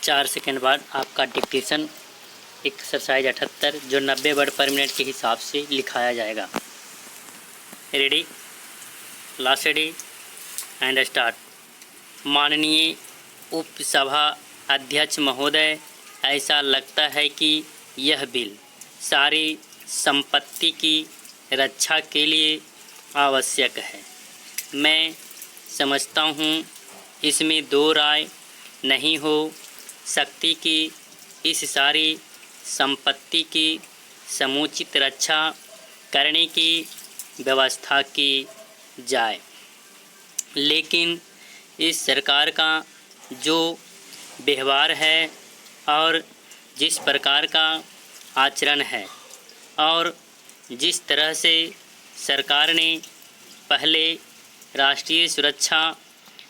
4 second बाद आपका dictation exercise 78 जो 90 वर्ड पर मिनट के हिसाब से लिखाया जाएगा। Ready, last ready and start. माननीय उपसभा अध्यक्ष महोदय, ऐसा लगता है कि यह बिल सारी संपत्ति की रक्षा के लिए आवश्यक है। मैं समझता हूँ इसमें दो राय नहीं हो सकती कि इस सारी संपत्ति की समुचित रक्षा करने की व्यवस्था की जाए, लेकिन इस सरकार का जो व्यवहार है और जिस प्रकार का आचरण है और जिस तरह से सरकार ने पहले राष्ट्रीय सुरक्षा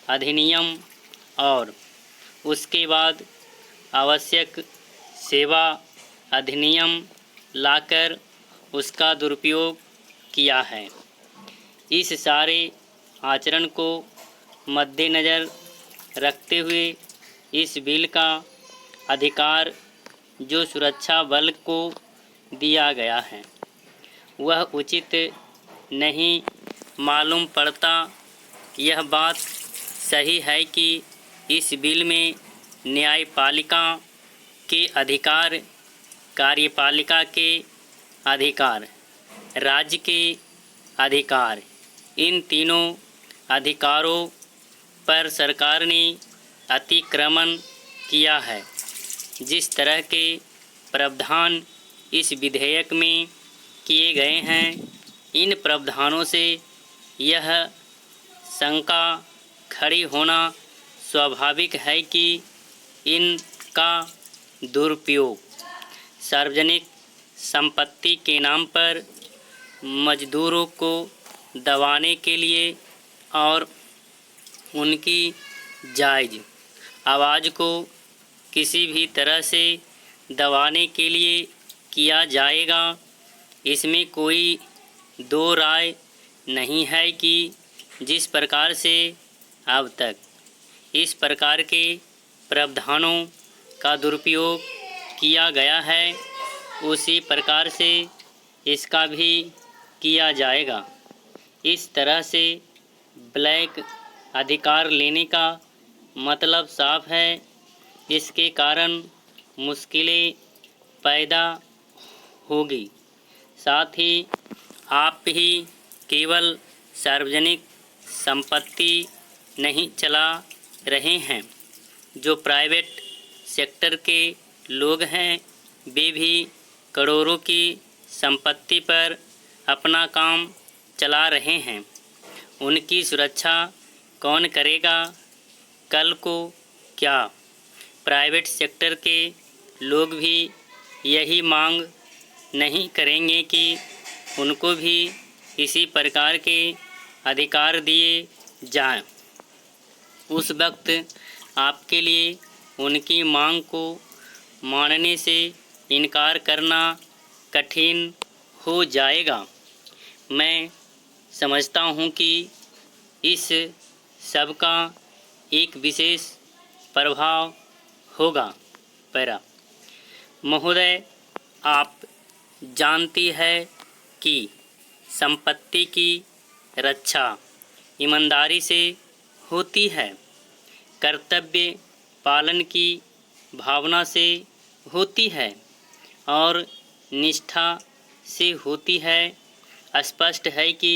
अधिनियम और उसके बाद आवश्यक सेवा अधिनियम लाकर उसका दुरुपयोग किया है, इस सारे आचरण को मद्देनज़र रखते हुए इस बिल का अधिकार जो सुरक्षा बल को दिया गया है वह उचित नहीं मालूम पड़ता। यह बात सही है कि इस बिल में न्यायपालिका के अधिकार, कार्यपालिका के अधिकार, राज्य के अधिकार, इन तीनों अधिकारों पर सरकार ने अतिक्रमण किया है। जिस तरह के प्रावधान इस विधेयक में किए गए हैं, इन प्रावधानों से यह शंका खड़ी होना स्वाभाविक है कि इनका दुरुपयोग सार्वजनिक संपत्ति के नाम पर मजदूरों को दबाने के लिए और उनकी जायज़ आवाज़ को किसी भी तरह से दबाने के लिए किया जाएगा। इसमें कोई दो राय नहीं है कि जिस प्रकार से अब तक इस प्रकार के प्रावधानों का दुरुपयोग किया गया है उसी प्रकार से इसका भी किया जाएगा। इस तरह से ब्लैक अधिकार लेने का मतलब साफ है। इसके कारण मुश्किलें पैदा होगी। साथ ही आप ही केवल सार्वजनिक संपत्ति नहीं चला रहे हैं, जो प्राइवेट सेक्टर के लोग हैं वे भी करोड़ों की संपत्ति पर अपना काम चला रहे हैं। उनकी सुरक्षा कौन करेगा? कल को क्या प्राइवेट सेक्टर के लोग भी यही मांग नहीं करेंगे कि उनको भी इसी प्रकार के अधिकार दिए जाएं? उस वक्त आपके लिए उनकी मांग को मानने से इनकार करना कठिन हो जाएगा। मैं समझता हूँ कि इस सब का एक विशेष प्रभाव होगा। पैरा महोदय, आप जानती है कि संपत्ति की रक्षा ईमानदारी से होती है, कर्तव्य पालन की भावना से होती है और निष्ठा से होती है। स्पष्ट है कि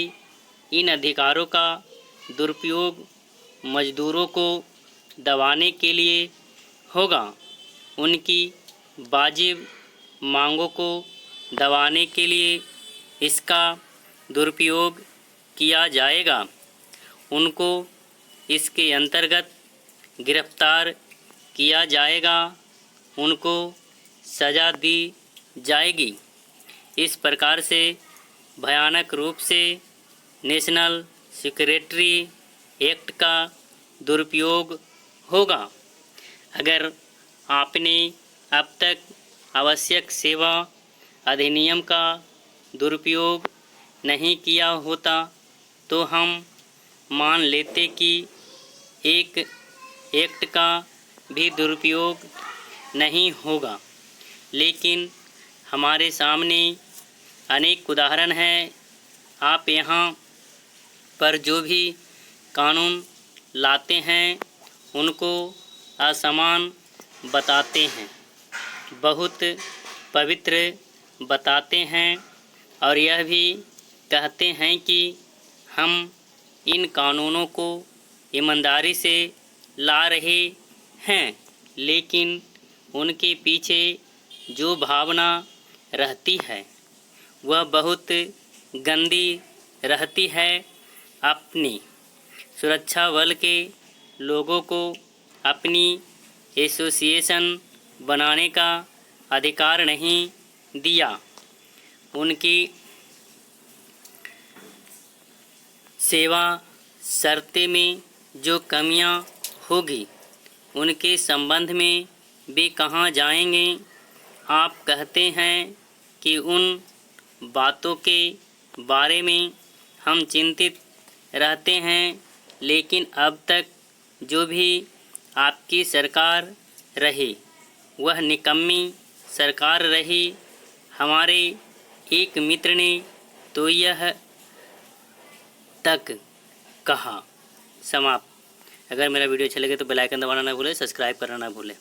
इन अधिकारों का दुरुपयोग मजदूरों को दबाने के लिए होगा, उनकी वाजिब मांगों को दबाने के लिए इसका दुरुपयोग किया जाएगा, उनको इसके अंतर्गत गिरफ्तार किया जाएगा, उनको सज़ा दी जाएगी। इस प्रकार से भयानक रूप से नेशनल सिक्योरिटी एक्ट का दुरुपयोग होगा। अगर आपने अब तक आवश्यक सेवा अधिनियम का दुरुपयोग नहीं किया होता तो हम मान लेते कि एक एक्ट का भी दुरुपयोग नहीं होगा। लेकिन हमारे सामने अनेक उदाहरण हैं। आप यहाँ पर जो भी कानून लाते हैं उनको असमान बताते हैं, बहुत पवित्र बताते हैं और यह भी कहते हैं कि हम इन कानूनों को ईमानदारी से ला रहे हैं। लेकिन उनके पीछे जो भावना रहती है वह बहुत गंदी रहती है। अपनी सुरक्षा बल के लोगों को अपनी एसोसिएशन बनाने का अधिकार नहीं दिया। उनकी सेवा शर्तें में जो कमियां होगी उनके संबंध में वे कहाँ जाएंगे। आप कहते हैं कि उन बातों के बारे में हम चिंतित रहते हैं, लेकिन अब तक जो भी आपकी सरकार रही वह निकम्मी सरकार रही। हमारे एक मित्र ने तो यह तक कहा। समाप्त। अगर मेरा वीडियो अच्छा लगे तो बेल आइकन दबाना ना भूलें, सब्सक्राइब करना ना भूलें।